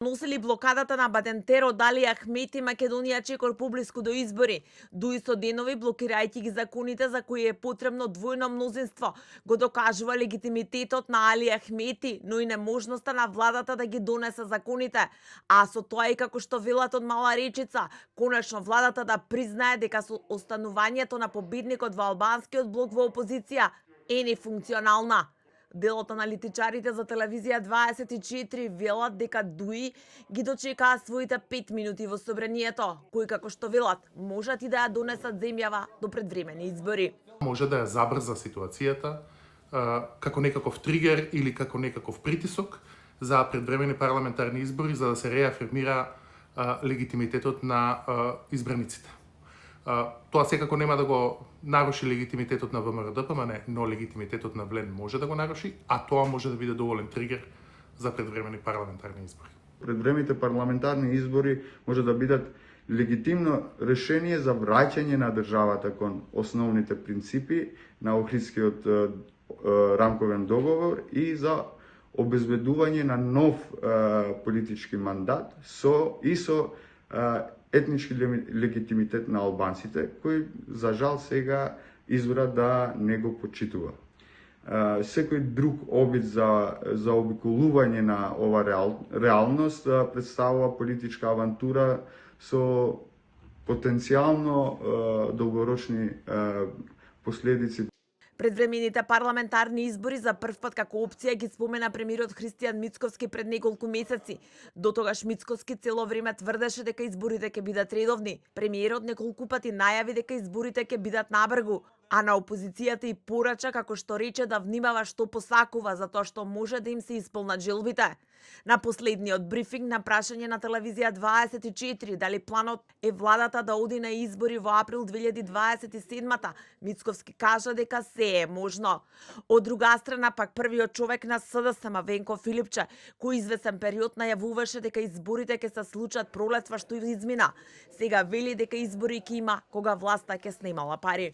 Носили блокадата на Бадентеро, Дали Ахмети, Македонија чекор поблиску до избори. Дуи со денови, блокирајќи ги законите за кои е потребно двојно мнозинство, го докажува легитимитетот на Али Ахмети, но и неможноста на владата да ги донесе законите. А со тоа и како што велат од Мала Речица, конечно владата да признае дека со останувањето на победникот во албанскиот блок во опозиција е нефункционална. Делот аналитичарите за телевизија 24 велат дека Дуи ги дочекаа своите 5 минути во собранието, кои како што велат можат и да ја донесат земјава до предвремени избори. Може да ја забрза ситуацијата како некаков тригер или како некаков притисок за предвремени парламентарни избори за да се реафирмира легитимитетот на избраниците. Тоа секако нема да го наруши легитимитетот на ВМРО-ДПМН, но легитимитетот на ВЛЕН може да го наруши, а тоа може да биде доволен тригер за предвремени парламентарни избори. Предвремените парламентарни избори може да бидат легитимно решение за враќање на државата кон основните принципи на Охридскиот рамковен договор и за обезбедување на нов политички мандат со етнички легитимитет на албанците, кој за жал сега избра да не го почитува. Секој друг обид за обиколување на ова реалност представува политичка авантура со потенцијално долгорочни последици. Предвремените парламентарни избори за прв пат како опција ги спомена премиерот Христијан Мицковски пред неколку месеци. Дотогаш Мицковски цело време тврдеше дека изборите ќе бидат редовни. Премиерот неколку пати најави дека изборите ќе бидат набргу, а на опозицијата и порача како што рече да внимава што посакува затоа што може да им се исполнат желбите. На последниот брифинг на прашање на телевизија 24 дали планот е владата да оди на избори во април 2027-та, Мицковски кажа дека се е можно. Од друга страна пак првиот човек на СДСМ Венко Филипче, кој извесен период најавуваше дека изборите ќе се случат пролетва што измина, сега вели дека избори ќе има кога власта ќе снемала пари.